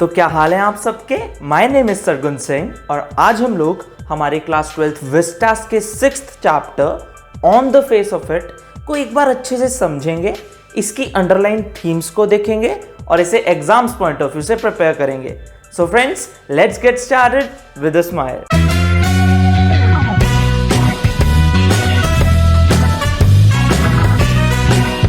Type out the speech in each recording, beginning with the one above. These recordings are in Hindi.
तो क्या हाल है आप सबके। My name is Sargun Singh और आज हम लोग हमारे क्लास 12th विस्टास के 6th chapter on the face of it को एक बार अच्छे से समझेंगे, इसकी अंडरलाइन थीम्स को देखेंगे और इसे एग्जाम्स पॉइंट ऑफ व्यू से प्रिपेयर करेंगे। So friends, let's get started with a smile.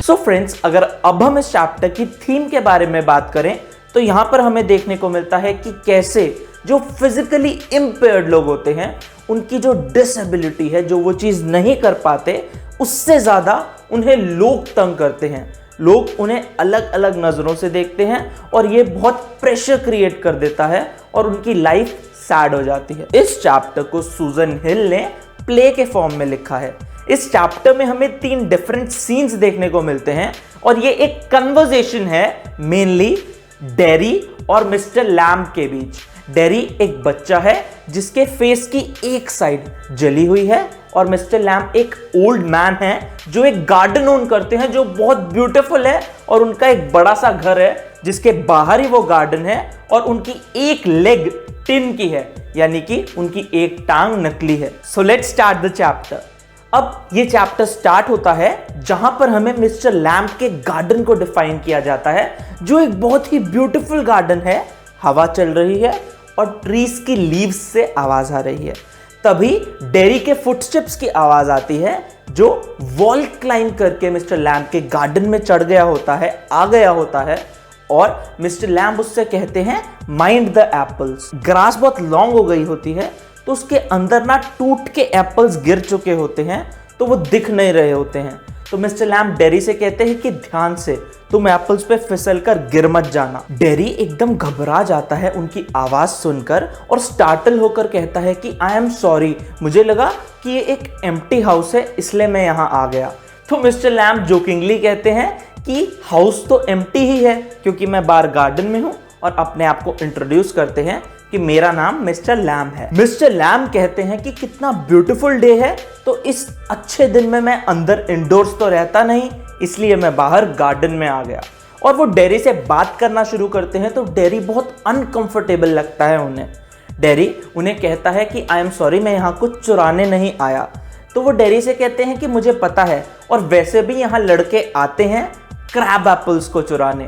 So friends, अगर अब हम इस चैप्टर की थीम के बारे में बात करें तो यहां पर हमें देखने को मिलता है कि कैसे जो फिजिकली इम्पेयर्ड लोग होते हैं उनकी जो डिसेबिलिटी है, जो वो चीज नहीं कर पाते, उससे ज्यादा उन्हें लोग तंग करते हैं। लोग उन्हें अलग अलग नजरों से देखते हैं और ये बहुत प्रेशर क्रिएट कर देता है और उनकी लाइफ सैड हो जाती है। इस चैप्टर को सूजन हिल ने प्ले के फॉर्म में लिखा है। इस चैप्टर में हमें 3 डिफरेंट सीन्स देखने को मिलते हैं और ये एक कन्वर्सेशन है मेनली डेरी और मिस्टर लैम्ब के बीच। डेरी एक बच्चा है जिसके फेस की एक साइड जली हुई है और मिस्टर लैम्ब एक ओल्ड मैन है जो एक गार्डन ओन करते हैं जो बहुत ब्यूटीफुल है और उनका एक बड़ा सा घर है जिसके बाहर ही वो गार्डन है और उनकी एक लेग टिन की है, यानी कि उनकी एक टांग नकली है। So let's start the chapter. अब ये चैप्टर स्टार्ट होता है जहां पर हमें मिस्टर लैम्ब के गार्डन को डिफाइन किया जाता है जो एक बहुत ही ब्यूटीफुल गार्डन है। हवा चल रही है और ट्रीज की लीव्स से आवाज आ रही है। तभी डेरी के फुटस्टेप्स की आवाज आती है जो वॉल क्लाइंब करके मिस्टर लैम्ब के गार्डन में चढ़ गया होता है, आ गया होता है और मिस्टर लैम्ब उससे कहते हैं माइंड द एप्पल्स। ग्रास बहुत लॉन्ग हो गई होती है तो उसके अंदर ना टूट के एप्पल्स गिर चुके होते हैं तो वो दिख नहीं रहे होते हैं। तो मिस्टर लैम्ब डेरी से कहते हैं कि ध्यान से, तुम एप्पल्स पे फिसल कर गिर मत जाना। डेरी एकदम घबरा जाता है उनकी आवाज सुनकर और स्टार्टल होकर कहता है कि आई एम सॉरी, मुझे लगा कि ये एक एम्प्टी हाउस है इसलिए मैं यहाँ आ गया। तो मिस्टर लैम्ब जोकिंगली कहते हैं कि हाउस तो एम्प्टी ही है क्योंकि मैं बाहर गार्डन में हूँ और अपने आप को इंट्रोड्यूस करते हैं कि मेरा नाम मिस्टर लैम्ब है। मिस्टर लैम्ब कहते हैं कि कितना ब्यूटीफुल डे है, तो इस अच्छे दिन में मैं अंदर इंडोर्स तो रहता नहीं, इसलिए मैं बाहर गार्डन में आ गया। और वो डेरी से बात करना शुरू करते हैं तो डेरी बहुत अनकंफर्टेबल लगता है उन्हें। डेरी उन्हें कहता है कि आई एम सॉरी, मैं यहाँ कुछ चुराने नहीं आया। तो वो डेरी से कहते हैं कि मुझे पता है और वैसे भी यहाँ लड़के आते हैं क्रैब एप्पल्स को चुराने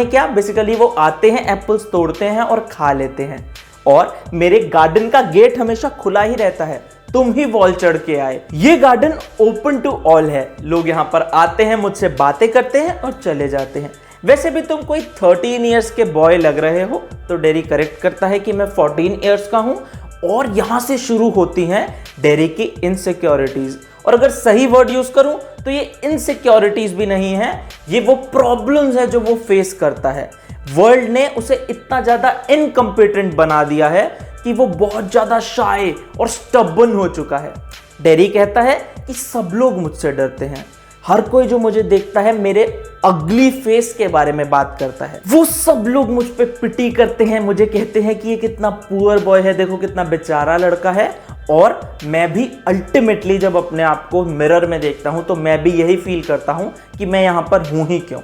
क्या, बेसिकली वो आते हैं, एप्पल्स तोड़ते हैं और खा लेते हैं और मेरे गार्डन का गेट हमेशा खुला ही रहता है, तुम ही वॉल चढ़ के आए। ये गार्डन ओपन टू ऑल है, लोग यहाँ पर आते हैं, मुझसे बातें करते हैं और चले जाते हैं। वैसे भी तुम कोई 13 इयर्स के बॉय लग रहे हो। तो डेरी करेक्ट करता है कि मैं 14 इयर्स का हूँ और यहाँ से शुरू होती हैं डेरी की इनसिक्योरिटीज। और अगर सही वर्ड यूज करूं तो ये इनसिक्योरिटीज भी नहीं है, ये वो प्रॉब्लम्स है जो वो फेस करता है। वर्ल्ड ने उसे इतना ज्यादा इनकम्पिटेंट बना दिया है कि वो बहुत ज्यादा शाय और स्टबन हो चुका है। डेरी कहता है कि सब लोग मुझसे डरते हैं, हर कोई जो मुझे देखता है मेरे अगली फेस के बारे में बात करता है। वो सब लोग मुझ पे पिटी करते हैं, मुझे कहते हैं कि ये कितना पुअर बॉय है, देखो कितना बेचारा लड़का है। और मैं भी अल्टीमेटली जब अपने आप को मिरर में देखता हूं तो मैं भी यही फील करता हूं कि मैं यहां पर हूं ही क्यों।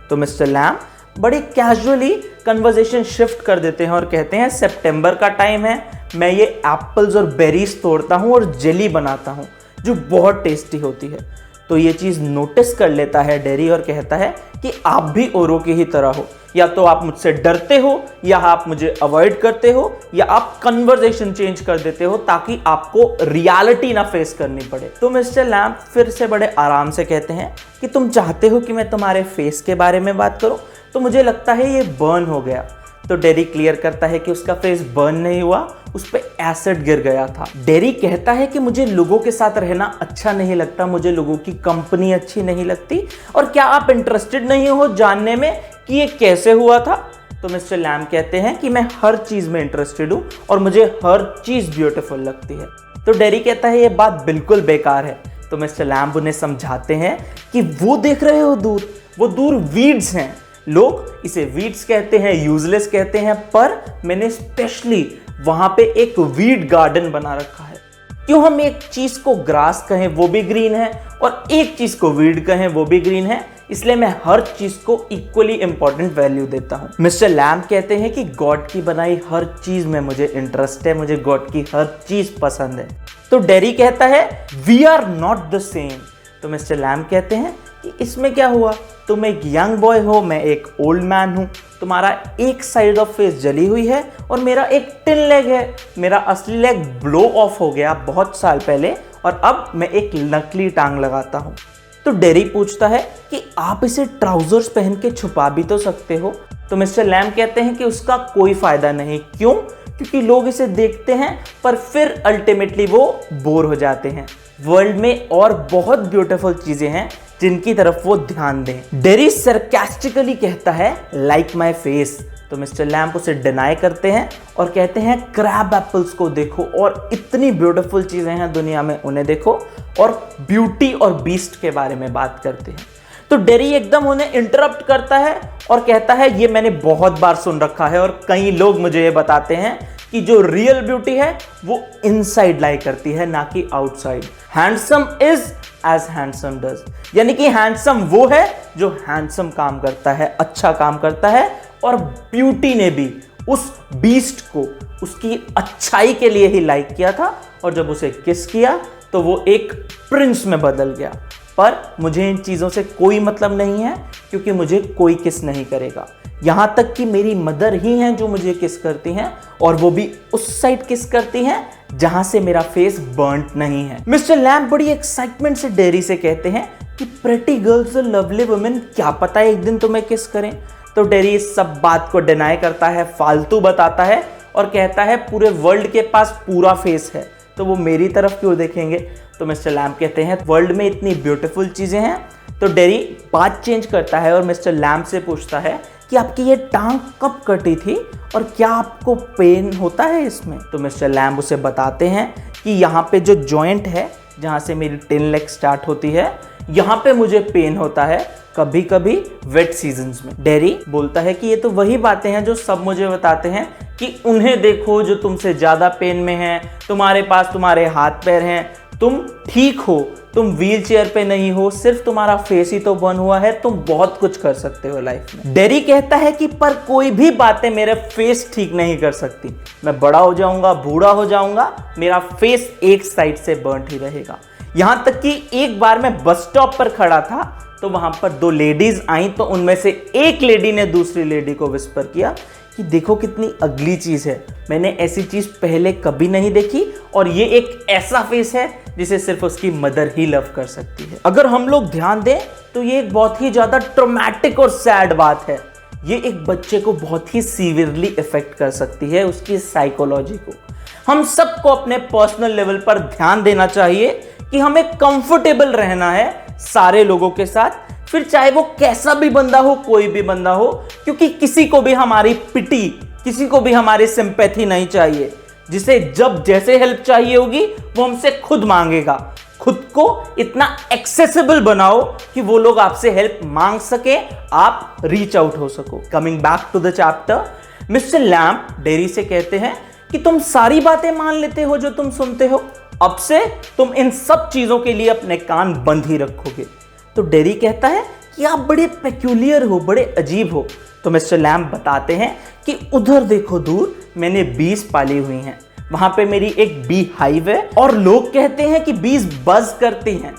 तो मिस्टर लैम्ब बड़े कैजुअली कन्वर्सेशन शिफ्ट कर देते हैं और कहते हैं सितंबर का टाइम है, मैं ये एप्पल्स और बेरीज तोड़ता हूं और जेली बनाता हूं जो बहुत टेस्टी होती है। तो ये चीज नोटिस कर लेता है डेरी और कहता है कि आप भी औरों की ही तरह हो, या तो आप मुझसे डरते हो या आप मुझे अवॉइड करते हो या आप कन्वर्सेशन चेंज कर देते हो ताकि आपको रियलिटी ना फेस करनी पड़े। तो मिस्टर लैम्ब फिर से बड़े आराम से कहते हैं कि तुम चाहते हो कि मैं तुम्हारे फेस के बारे में बात करूं, तो मुझे लगता है ये बर्न हो गया। तो डेरी क्लियर करता है कि उसका फेस बर्न नहीं हुआ, उस पर एसिड गिर गया था। डेरी कहता है कि मुझे लोगों के साथ रहना अच्छा नहीं लगता, मुझे लोगों की कंपनी अच्छी नहीं लगती, और क्या आप इंटरेस्टेड नहीं हो जानने में कि ये कैसे हुआ था। तो मिस्टर लैम्ब कहते हैं कि मैं हर चीज में इंटरेस्टेड हूं और मुझे हर चीज ब्यूटीफुल लगती है। तो डेरी कहता है ये बात बिल्कुल बेकार है। तो मिस्टर लैम्ब उन्हें समझाते हैं कि वो देख रहे हो दूर, वो दूर वीड्स हैं, लोग इसे वीड्स कहते हैं, यूजलेस कहते हैं, पर मैंने स्पेशली वहां पे एक वीड गार्डन बना रखा है। क्यों हम एक चीज को ग्रास कहें वो भी ग्रीन है और एक चीज को वीड कहें वो भी ग्रीन है, इसलिए मैं हर चीज को इक्वली इंपॉर्टेंट वैल्यू देता हूँ। मिस्टर लैम्ब कहते हैं कि गॉड की बनाई हर चीज में मुझे इंटरेस्ट है, मुझे गॉड की हर चीज पसंद है। तो डेरी कहता है we are not the same. तो मिस्टर लैम्ब कहते हैं कि इसमें क्या हुआ, तुम एक यंग बॉय हो, मैं एक ओल्ड मैन हूँ, तुम्हारा एक साइड ऑफ फेस जली हुई है और मेरा एक टिन लेग है। मेरा असली लेग ब्लो ऑफ हो गया बहुत साल पहले और अब मैं एक नकली टांग लगाता हूँ। तो डेरी पूछता है कि आप इसे ट्राउजर्स पहन के छुपा भी तो सकते हो। तो मिस्टर लैम्ब कहते हैं कि उसका कोई फायदा नहीं। क्यों? क्योंकि लोग इसे देखते हैं पर फिर अल्टीमेटली वो बोर हो जाते हैं। वर्ल्ड में और बहुत ब्यूटीफुल चीजें हैं जिनकी तरफ वो ध्यान दें। डेरी सरकास्टिकली कहता है लाइक माई फेस। तो मिस्टर लैम्ब उसे डिनाई करते हैं और कहते हैं क्रैब एप्पल्स को देखो और इतनी ब्यूटीफुल चीजें हैं दुनिया में, उन्हें देखो, और ब्यूटी और बीस्ट के बारे में बात करते हैं। तो डेरी एकदम उन्हें इंटरप्ट करता है और कहता है ये मैंने बहुत बार सुन रखा है और कई लोग मुझे ये बताते हैं कि जो रियल ब्यूटी है वो इनसाइड लाई करती है, ना कि outside. Handsome is as handsome does, यानी कि हैंडसम वो है जो हैंडसम काम करता है, अच्छा काम करता है। और ब्यूटी ने भी उस बीस्ट को उसकी अच्छाई के लिए ही लाइक किया था और जब उसे किस किया तो वो एक प्रिंस में बदल गया। पर मुझे इन चीज़ों से कोई मतलब नहीं है क्योंकि मुझे कोई किस नहीं करेगा। यहाँ तक कि मेरी मदर ही हैं जो मुझे किस करती हैं और वो भी उस साइड किस करती हैं जहां से मेरा फेस बर्न्ट नहीं है। मिस्टर लैम्ब बड़ी एक्साइटमेंट से डेरी से कहते हैं कि प्रेटी गर्ल्स और लवली वुमेन, क्या पता एक दिन तुम्हें किस करें। तो डेरी इस सब बात को डिनाई करता है, फालतू बताता है और कहता है पूरे वर्ल्ड के पास पूरा फेस है तो वो मेरी तरफ क्यों देखेंगे। तो मिस्टर लैम्ब कहते हैं वर्ल्ड में इतनी ब्यूटीफुल चीजें हैं। तो डेरी बात चेंज करता है और मिस्टर लैम्ब से पूछता है कि आपकी ये टांग कब कटी थी और क्या आपको पेन होता है इसमें। तो मिस्टर लैम्ब उसे बताते हैं कि यहाँ पे जो जॉइंट है जहाँ से मेरी टिन लेग स्टार्ट होती है, यहाँ पे मुझे पेन होता है कभी कभी वेट सीजन्स में। डेरी बोलता है कि ये तो वही बातें हैं जो सब मुझे बताते हैं कि उन्हें देखो जो तुमसे ज़्यादा पेन में हैं, तुम्हारे पास तुम्हारे हाथ पैर हैं, तुम ठीक हो, तुम व्हील चेयर पे नहीं हो, सिर्फ तुम्हारा फेस ही तो बर्न हुआ है, तुम बहुत कुछ कर सकते हो लाइफ में। डेरी कहता है कि पर कोई भी बातें मेरे फेस ठीक नहीं कर सकती। मैं बड़ा हो जाऊंगा, बूढ़ा हो जाऊंगा, मेरा फेस एक साइड से बर्न्ट ही रहेगा। यहां तक कि एक बार मैं बस स्टॉप पर खड़ा था तो वहां पर दो लेडीज आई तो उनमें से एक लेडी ने दूसरी लेडी को विस्पर किया कि देखो कितनी अगली चीज है, मैंने ऐसी चीज पहले कभी नहीं देखी और ये एक ऐसा फेस है जिसे सिर्फ उसकी मदर ही लव कर सकती है। अगर हम लोग ध्यान दें तो ये एक बहुत ही ज्यादा ट्रॉमेटिक और सैड बात है। ये एक बच्चे को बहुत ही सीवियरली इफेक्ट कर सकती है, उसकी साइकोलॉजी को। हम सबको अपने पर्सनल लेवल पर ध्यान देना चाहिए कि हमें कंफर्टेबल रहना है सारे लोगों के साथ, फिर चाहे वो कैसा भी बंदा हो, कोई भी बंदा हो, क्योंकि किसी को भी हमारी पिटी, किसी को भी हमारी सिंपैथी नहीं चाहिए। जिसे जब जैसे हेल्प चाहिए होगी वो हमसे खुद मांगेगा। खुद को इतना एक्सेसिबल बनाओ कि वो लोग आपसे हेल्प मांग सके, आप रीच आउट हो सको। Coming back to the chapter, Mr Lamb Derry से कहते हैं कि तुम सारी बातें मान लेते हो जो तुम सुनते हो, अब से तुम इन सब चीजों के लिए अपने कान बंद ही रखोगे। तो डेरी कहता है कि आप बड़े पेक्यूलियर हो, बड़े अजीब हो। तो मिस्टर लैम्ब बताते हैं कि उधर देखो दूर, मैंने बीज पाली हुई हैं, वहां पे मेरी एक बी हाइव है और लोग कहते हैं कि बीज बज करती हैं,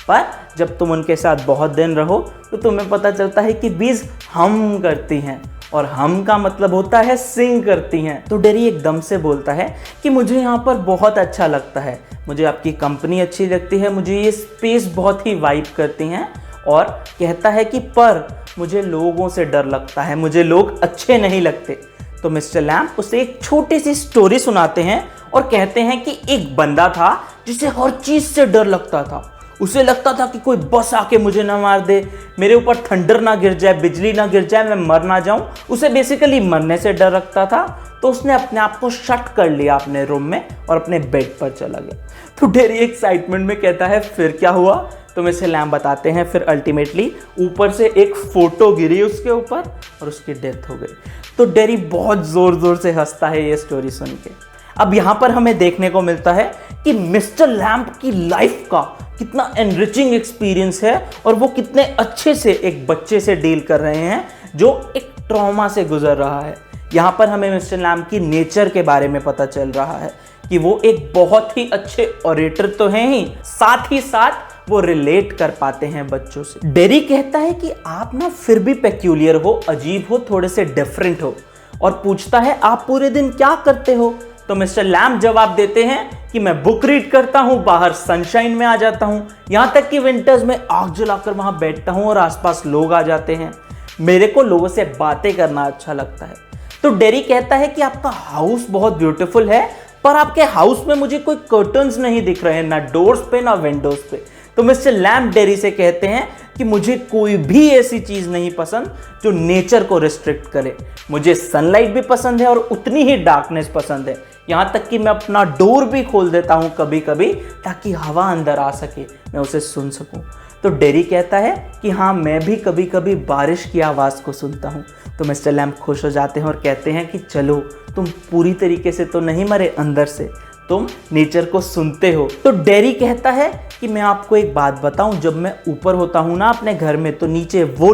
पर जब तुम उनके साथ बहुत दिन रहो तो तुम्हें पता चलता है कि बीज हम करती हैं और हम का मतलब होता है सिंग करती हैं। तो डेरी एकदम से बोलता है कि मुझे यहाँ पर बहुत अच्छा लगता है, मुझे आपकी कंपनी अच्छी लगती है, मुझे ये स्पेस बहुत ही वाइब करती हैं, और कहता है कि पर मुझे लोगों से डर लगता है, मुझे लोग अच्छे नहीं लगते। तो मिस्टर लैम्ब उसे एक छोटी सी स्टोरी सुनाते हैं और कहते हैं कि एक बंदा था जिसे हर चीज से डर लगता था। उसे लगता था कि कोई बस आके मुझे ना मार दे, मेरे ऊपर थंडर ना गिर जाए, बिजली ना गिर जाए, मैं मर ना जाऊं। उसे बेसिकली मरने से डर लगता था। तो उसने अपने आप को शट कर लिया अपने रूम में और अपने बेड पर चला गया। तो डेरी एक्साइटमेंट में कहता है फिर क्या हुआ। तो मिस्टर लैम्ब बताते हैं फिर अल्टीमेटली ऊपर से एक फोटो गिरी उसके ऊपर और उसकी डेथ हो गई। तो डेरी बहुत जोर जोर से हंसता है ये स्टोरी सुन के। अब यहाँ पर हमें देखने को मिलता है कि मिस्टर लैम्ब की लाइफ का कितना एनरिचिंग एक्सपीरियंस है और वो कितने अच्छे से एक बच्चे से डील कर रहे हैं जो एक ट्रॉमा से गुजर रहा है। यहाँ पर हमें मिस्टर लैम की नेचर के बारे में पता चल रहा है कि वो एक बहुत ही अच्छे ऑरेटर तो हैं ही साथ वो रिलेट कर पाते हैं बच्चों से। डेरी कहता है कि आप ना फिर भी पेक्यूलियर हो, अजीब हो, थोड़े से डिफरेंट हो, और पूछता है आप पूरे दिन क्या करते हो। तो मिस्टर लैम जवाब देते हैं कि मैं बुक रीड करता हूं, बाहर सनशाइन में आ जाता हूं, यहां तक कि विंटर्स में आग जलाकर वहां बैठता हूं और आसपास लोग आ जाते हैं। मेरे को लोगों से बातें करना अच्छा लगता है। तो डेरी कहता है कि आपका हाउस बहुत ब्यूटीफुल है, पर आपके हाउस में मुझे कोई कर्टन्स नहीं दिख रहे हैं, ना डोर्स पे ना विंडोज पे। तो मिस्टर लैम डेरी से कहते हैं कि मुझे कोई भी ऐसी चीज नहीं पसंद जो नेचर को रिस्ट्रिक्ट करे। मुझे सनलाइट भी पसंद है और उतनी ही डार्कनेस पसंद है, यहाँ तक कि मैं अपना डोर भी खोल देता हूँ कभी कभी ताकि हवा अंदर आ सके, मैं उसे सुन सकूँ। तो डेरी कहता है कि हाँ, मैं भी कभी कभी बारिश की आवाज़ को सुनता हूँ। तो मिस्टर लैम खुश हो जाते हैं और कहते हैं कि चलो, तुम पूरी तरीके से तो नहीं मरे, अंदर से तुम नेचर को सुनते हो। तो डेरी कहता है कि मैं आपको एक बात बताऊं, जब मैं ऊपर होता हूं ना अपने घर में, तो नीचे वो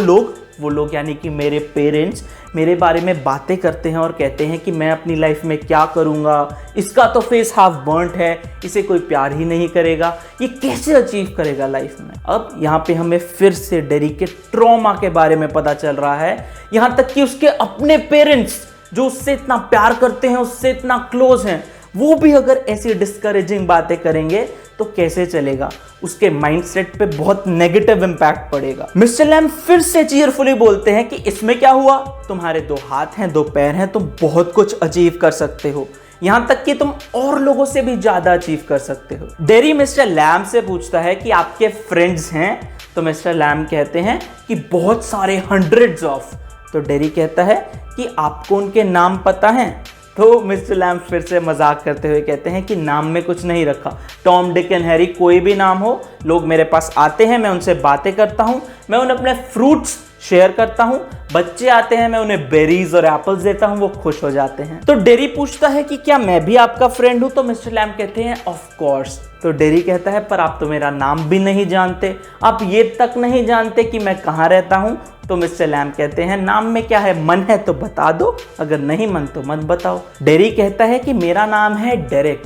लोग यानी कि मेरे पेरेंट्स मेरे बारे में बातें करते हैं और कहते हैं कि मैं अपनी लाइफ में क्या करूंगा, इसका तो फेस हाफ बर्न्ट है, इसे कोई प्यार ही नहीं करेगा, ये कैसे अचीव करेगा लाइफ में। अब यहाँ पे हमें फिर से डेरी के ट्रॉमा के बारे में पता चल रहा है, यहाँ तक कि उसके अपने पेरेंट्स जो उससे इतना प्यार करते हैं, उससे इतना क्लोज हैं, वो भी अगर ऐसी डिस्करेजिंग बातें करेंगे तो कैसे चलेगा, उसके माइंडसेट पे बहुत नेगेटिव इंपैक्ट पड़ेगा। मिस्टर लैम फिर से चीयरफुली बोलते हैं कि इसमें क्या हुआ, तुम्हारे 2 हाथ हैं, 2 पैर हैं, तुम बहुत कुछ अचीव कर सकते हो, यहां तक कि तुम और लोगों से भी ज्यादा अचीव कर सकते हो। डेरी मिस्टर लैम से पूछता है कि आपके फ्रेंड्स हैं। तो मिस्टर लैम कहते हैं कि बहुत सारे, हंड्रेड्स ऑफ। तो डेरी कहता है कि आपको उनके नाम पता है। तो मिस्टर लैम फिर से मजाक करते हुए कहते हैं कि नाम में कुछ नहीं रखा, टॉम, डिक एंड हैरी, कोई भी नाम हो, लोग मेरे पास आते हैं, मैं उनसे बातें करता हूँ, मैं उन्हें अपने फ्रूट्स शेयर करता हूँ, बच्चे आते हैं, मैं उन्हें बेरीज और एप्पल्स देता हूँ, वो खुश हो जाते हैं। तो डेरी पूछता है कि क्या मैं भी आपका फ्रेंड हूँ। तो मिस्टर लैम कहते हैं ऑफ कोर्स। तो डेरी कहता है पर आप तो मेरा नाम भी नहीं जानते, आप ये तक नहीं जानते कि मैं कहाँ रहता हूँ। तो मिस्टर लैम कहते हैं नाम में क्या है, मन है तो बता दो, अगर नहीं मन तो मत बताओ। डेरी कहता है कि मेरा नाम है डेरेक,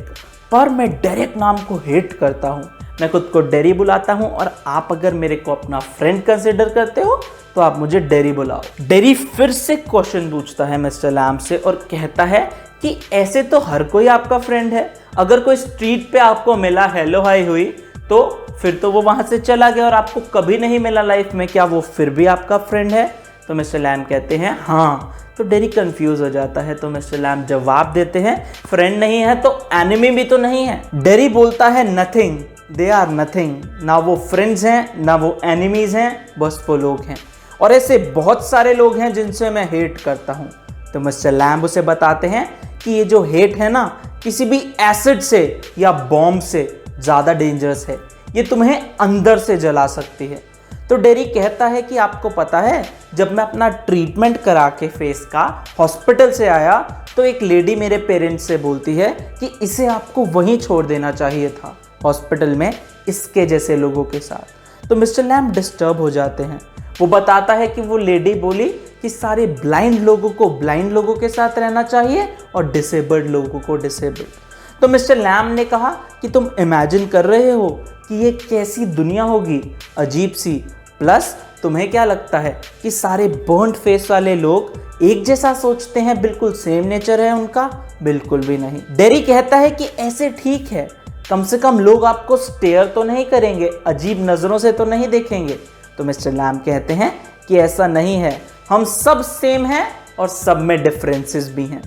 पर मैं डेरेक नाम को हेट करता हूँ, मैं खुद को डेरी बुलाता हूँ, और आप अगर मेरे को अपना फ्रेंड कंसिडर करते हो तो आप मुझे डेरी बुलाओ। डेरी फिर से क्वेश्चन पूछता है मिस्टर लैम से और कहता है कि ऐसे तो हर कोई आपका फ्रेंड है, अगर कोई स्ट्रीट पे आपको मिला, हेलो हाय हुई, तो फिर तो वो वहां से चला गया और आपको कभी नहीं मिला लाइफ में, क्या वो फिर भी आपका फ्रेंड है। तो मिस्टर लैम कहते हैं हाँ। तो डेरी कंफ्यूज हो जाता है। तो मिस्टर लैम जवाब देते हैं फ्रेंड नहीं है तो एनिमी भी तो नहीं है। डेरी बोलता है नथिंग, दे आर नथिंग, ना वो फ्रेंड्स हैं ना वो एनिमीज हैं, बस वो लोग हैं, और ऐसे बहुत सारे लोग हैं जिनसे मैं हेट करता हूँ। तो मिस्टर लैम उसे बताते हैं कि ये जो हेट है ना, किसी भी एसिड से या बॉम्ब से ज़्यादा डेंजरस है, ये तुम्हें अंदर से जला सकती है। तो डेरी कहता है कि आपको पता है, जब मैं अपना ट्रीटमेंट करा के फेस का हॉस्पिटल से आया तो एक लेडी मेरे पेरेंट्स से बोलती है कि इसे आपको वहीं छोड़ देना चाहिए था, हॉस्पिटल में इसके जैसे लोगों के साथ। तो मिस्टर लैम डिस्टर्ब हो जाते हैं। वो बताता है कि वो लेडी बोली कि सारे ब्लाइंड लोगों को ब्लाइंड लोगों के साथ रहना चाहिए और डिसेबल्ड लोगों को डिसेबल्ड। तो मिस्टर लैम ने कहा कि तुम इमेजिन कर रहे हो कि ये कैसी दुनिया होगी, अजीब सी, प्लस तुम्हें क्या लगता है कि सारे बर्न्ड फेस वाले लोग एक जैसा सोचते हैं, बिल्कुल सेम नेचर है उनका? बिल्कुल भी नहीं। डेरी कहता है कि ऐसे ठीक है, कम से कम लोग आपको स्टेयर तो नहीं करेंगे, अजीब नज़रों से तो नहीं देखेंगे। तो मिस्टर लैम कहते हैं कि ऐसा नहीं है, हम सब सेम हैं और सब में डिफरेंसेस भी हैं।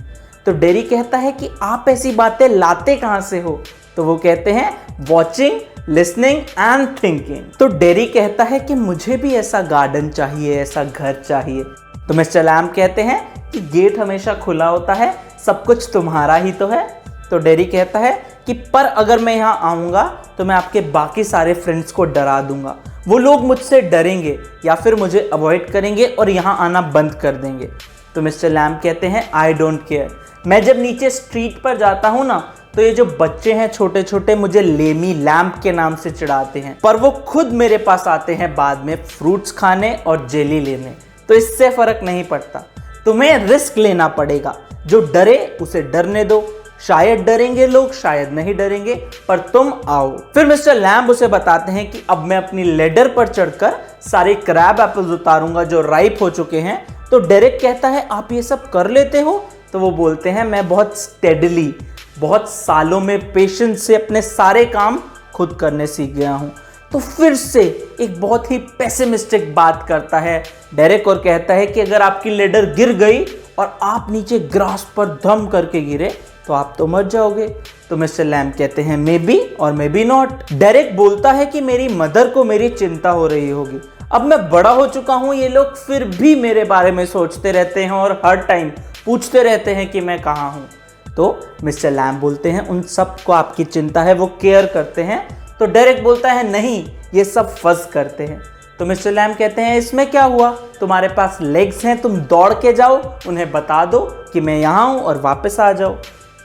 तो डेरी कहता है कि आप ऐसी बातें लाते कहाँ से हो? तो वो कहते हैं वॉचिंग, लिसनिंग एंड थिंकिंग। तो डेरी कहता है कि मुझे भी ऐसा गार्डन चाहिए, ऐसा घर चाहिए। तो मिस्टर लैम कहते हैं कि गेट हमेशा खुला होता है, सब कुछ तुम्हारा ही तो है। तो डेरी कहता है कि पर अगर मैं यहाँ आऊँगा तो मैं आपके बाकी सारे फ्रेंड्स को डरा दूंगा, वो लोग मुझसे डरेंगे या फिर मुझे अवॉइड करेंगे और यहाँ आना बंद कर देंगे। तो मिस्टर लैम कहते हैं आई डोंट केयर, मैं जब नीचे स्ट्रीट पर जाता हूँ ना तो ये जो बच्चे हैं छोटे छोटे मुझे लेमी लैम्प के नाम से चिढ़ाते हैं, पर वो खुद मेरे पास आते हैं बाद में फ्रूट्स खाने और जेली लेने, तो इससे फर्क नहीं पड़ता। तुम्हें रिस्क लेना पड़ेगा, जो डरे उसे डरने दो, शायद डरेंगे लोग, शायद नहीं डरेंगे, पर तुम आओ। फिर मिस्टर लैम्ब उसे बताते हैं कि अब मैं अपनी लेडर पर चढ़कर सारे क्रैब एप्पल्स उतारूंगा जो राइप हो चुके हैं। तो डेरेक कहता है आप ये सब कर लेते हो? तो वो बोलते हैं मैं बहुत स्टेडली, बहुत सालों में पेशेंस से अपने सारे काम खुद करने सीख गया हूं। तो फिर से एक बहुत ही पेसिमिस्टिक बात करता है डेरेक और कहता है कि अगर आपकी लेडर गिर गई और आप नीचे ग्रास पर धम करके गिरे तो आप तो मर जाओगे। तो मिस्टर लैम्ब कहते हैं मे बी और मे बी नॉट। डेरेक बोलता है कि मेरी मदर को मेरी चिंता हो रही होगी, अब मैं बड़ा हो चुका हूं, ये लोग फिर भी मेरे बारे में सोचते रहते हैं और हर टाइम पूछते रहते हैं कि मैं कहाँ हूँ। तो मिस्टर लैम्ब बोलते हैं उन सब को आपकी चिंता है, वो केयर करते हैं। तो डेरेक बोलता है नहीं, ये सब फर्ज करते हैं। तो मिस्टर लैम्ब कहते हैं इसमें क्या हुआ, तुम्हारे पास लेग्स हैं, तुम दौड़ के जाओ, उन्हें बता दो कि मैं यहाँ हूँ और वापस आ जाओ।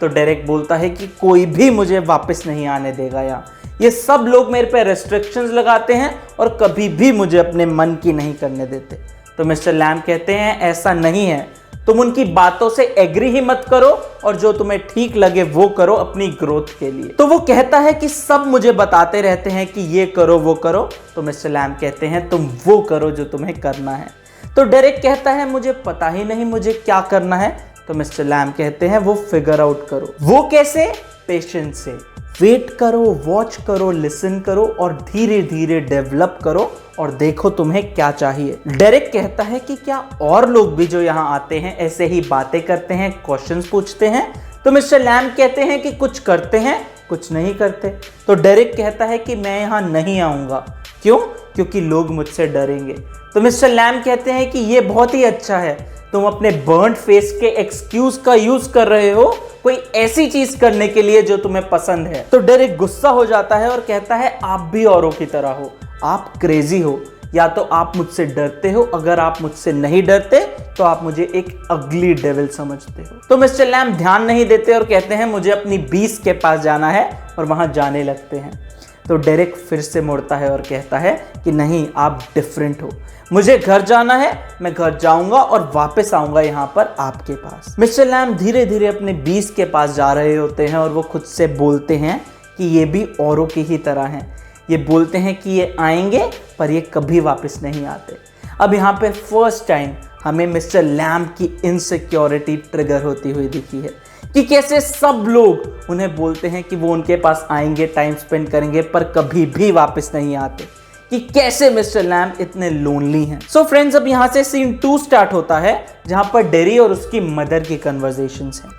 तो डेरेक बोलता है कि कोई भी मुझे वापस नहीं आने देगा यहाँ, ये सब लोग मेरे पे रेस्ट्रिक्शंस लगाते हैं और कभी भी मुझे अपने मन की नहीं करने देते। तो मिस्टर लैम्ब कहते हैं ऐसा नहीं है, तुम उनकी बातों से एग्री ही मत करो और जो तुम्हें ठीक लगे वो करो अपनी ग्रोथ के लिए। तो वो कहता है कि सब मुझे बताते रहते हैं कि ये करो वो करो। तो मिस्टर लैम्ब कहते हैं तुम वो करो जो तुम्हें करना है। तो डेरेक कहता है मुझे पता ही नहीं मुझे क्या करना है। तो मिस्टर लैम्ब कहते हैं वो फिगर आउट करो। वो कैसे? पेशेंस से। वेट करो, वॉच करो, लिसन करो और धीरे धीरे डेवलप करो और देखो तुम्हें क्या चाहिए। डेरेक कहता है कि क्या और लोग भी जो यहाँ आते हैं ऐसे ही बातें करते हैं, क्वेश्चंस पूछते हैं? तो मिस्टर लैम्ब कहते हैं कि कुछ करते हैं, कुछ नहीं करते। तो डेरेक कहता है कि मैं यहाँ नहीं आऊँगा। क्यों? क्योंकि लोग मुझसे डरेंगे। तो मिस्टर लैम्ब कहते हैं कि ये बहुत ही अच्छा है, तुम अपने बर्न्ड फेस के एक्सक्यूज का यूज कर रहे हो कोई ऐसी चीज करने के लिए जो तुम्हें पसंद है। तो डेरेक गुस्सा हो जाता है और कहता है आप भी औरों की तरह हो, आप क्रेजी हो, या तो आप मुझसे डरते हो, अगर आप मुझसे नहीं डरते तो आप मुझे एक अगली डेविल समझते हो। तो मिस्टर लैम्ब ध्यान नहीं देते और कहते हैं मुझे अपनी बीस के पास जाना है और वहां जाने लगते हैं। तो डेरेक फिर से मुड़ता है और कहता है कि नहीं, आप डिफरेंट हो, मुझे घर जाना है, मैं घर जाऊंगा और वापस आऊंगा यहाँ पर आपके पास। मिस्टर लैम्ब धीरे धीरे अपने बीस के पास जा रहे होते हैं और वो खुद से बोलते हैं कि ये भी औरों की ही तरह हैं। ये बोलते हैं कि ये आएंगे पर ये कभी वापस नहीं आते। अब यहाँ पे फर्स्ट टाइम हमें मिस्टर लैम्ब की इनसिक्योरिटी ट्रिगर होती हुई दिखी है कि कैसे सब लोग उन्हें बोलते हैं कि वो उनके पास आएंगे, टाइम स्पेंड करेंगे, पर कभी भी वापस नहीं आते, कि कैसे मिस्टर लैम्ब इतने लोनली हैं। सो फ्रेंड्स, अब यहाँ से सीन 2 स्टार्ट होता है जहाँ पर डेरी और उसकी मदर की कन्वर्सेशंस हैं।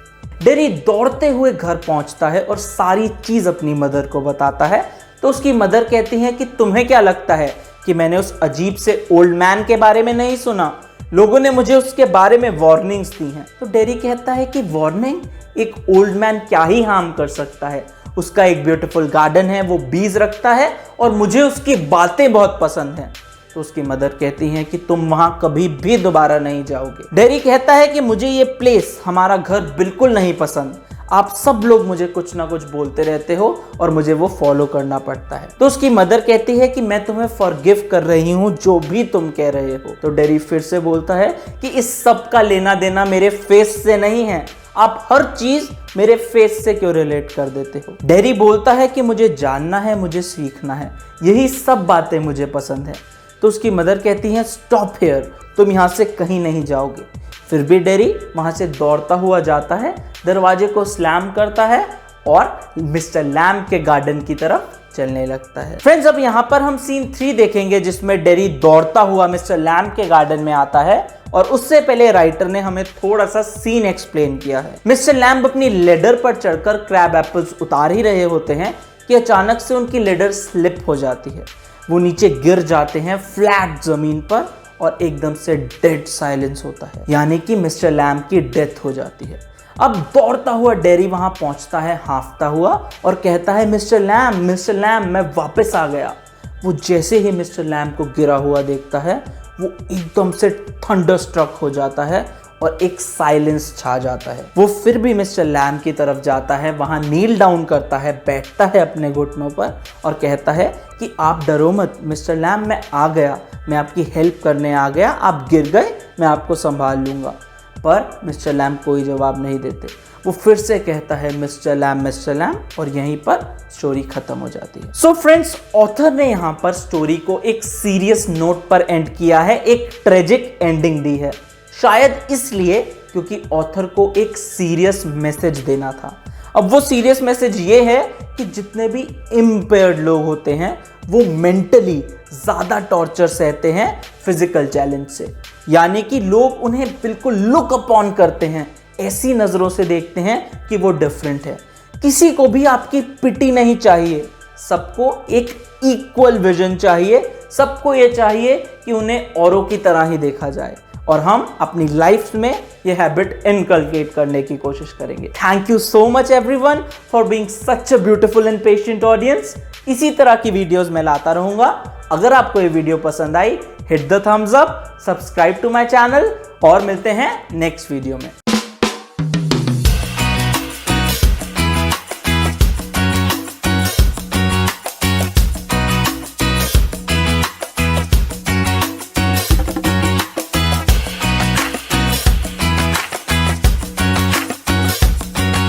डेरी दौड़ते हुए घर पहुँचता है और सारी चीज़ अपनी मदर को बताता है। तो उसकी मदर कहती है कि तुम्हें क्या लगता है कि मैंने उस अजीब से ओल्ड मैन के बारे में नहीं सुना? लोगों ने मुझे उसके बारे में वार्निंग्स दी हैं। तो डेरी कहता है कि वार्निंग? एक ओल्ड मैन क्या ही हार्म कर सकता है? उसका एक ब्यूटीफुल गार्डन है, वो बीज रखता है और मुझे उसकी बातें बहुत पसंद हैं। तो उसकी मदर कहती हैं कि तुम वहां कभी भी दोबारा नहीं जाओगे। डेरी कहता है कि मुझे ये प्लेस, हमारा घर बिल्कुल नहीं पसंद, आप सब लोग मुझे कुछ ना कुछ बोलते रहते हो और मुझे वो फॉलो करना पड़ता है। तो उसकी मदर कहती है कि मैं तुम्हें फॉरगिव कर रही हूँ जो भी तुम कह रहे हो। तो डेरी फिर से बोलता है कि इस सब का लेना देना मेरे फेस से नहीं है, आप हर चीज मेरे फेस से क्यों रिलेट कर देते हो? डेरी बोलता है कि मुझे जानना है, मुझे सीखना है, यही सब बातें मुझे पसंद है। तो उसकी मदर कहती है स्टॉप हियर, तुम यहाँ से कहीं नहीं जाओगे। फिर भी डेरी वहां से दौड़ता हुआ जाता है, दरवाजे को स्लैम करता है और मिस्टर लैम्ब के गार्डन की तरफ चलने लगता है। फ्रेंड्स, अब यहाँ पर हम सीन 3 देखेंगे जिसमें डेरी दौड़ता हुआ मिस्टर लैम्ब के गार्डन में आता है और उससे पहले राइटर ने हमें थोड़ा सा सीन एक्सप्लेन किया है। मिस्टर लैम्ब अपनी लेडर पर चढ़कर क्रैब एप्पल्स उतार ही रहे होते हैं कि अचानक से उनकी लेडर स्लिप हो जाती है। वो नीचे गिर जाते हैं फ्लैट जमीन पर और एकदम से डेड साइलेंस होता है, यानी कि मिस्टर लैम्ब की डेथ हो जाती है। अब दौड़ता हुआ डेरी वहां पहुंचता है हांफता हुआ और कहता है मिस्टर लैम्ब मैं वापस आ गया। वो जैसे ही मिस्टर लैम्ब को गिरा हुआ देखता है वो एकदम से थंडरस्ट्रक हो जाता है और एक साइलेंस छा जाता है। वो फिर भी मिस्टर लैम की तरफ जाता है, वहां नील डाउन करता है, बैठता है अपने घुटनों पर और कहता है कि आप डरो मत मिस्टर लैम, मैं आ गया, मैं आपकी हेल्प करने आ गया, आप गिर गए, मैं आपको संभाल लूंगा। पर मिस्टर लैम कोई जवाब नहीं देते। वो फिर से कहता है मिस्टर लैम, और यहीं पर स्टोरी खत्म हो जाती है। सो फ्रेंड्स, ऑथर ने यहाँ पर स्टोरी को एक सीरियस नोट पर एंड किया है, एक ट्रेजिक एंडिंग दी है। शायद इसलिए क्योंकि ऑथर को एक सीरियस मैसेज देना था। अब वो सीरियस मैसेज ये है कि जितने भी इम्पेयर्ड लोग होते हैं वो मेंटली ज़्यादा टॉर्चर सहते हैं फिजिकल चैलेंज से। यानी कि लोग उन्हें बिल्कुल लुक अपॉन करते हैं, ऐसी नज़रों से देखते हैं कि वो डिफरेंट है। किसी को भी आपकी पिटी नहीं चाहिए, सबको एक इक्वल विजन चाहिए, सबको ये चाहिए कि उन्हें औरों की तरह ही देखा जाए। और हम अपनी लाइफ में ये हैबिट इनकलकेट करने की कोशिश करेंगे। Thank you so much everyone for being such a beautiful and patient audience. इसी तरह की वीडियोस मैं लाता रहूंगा। अगर आपको ये वीडियो पसंद आई, hit the thumbs up, subscribe to my channel और मिलते हैं नेक्स्ट वीडियो में।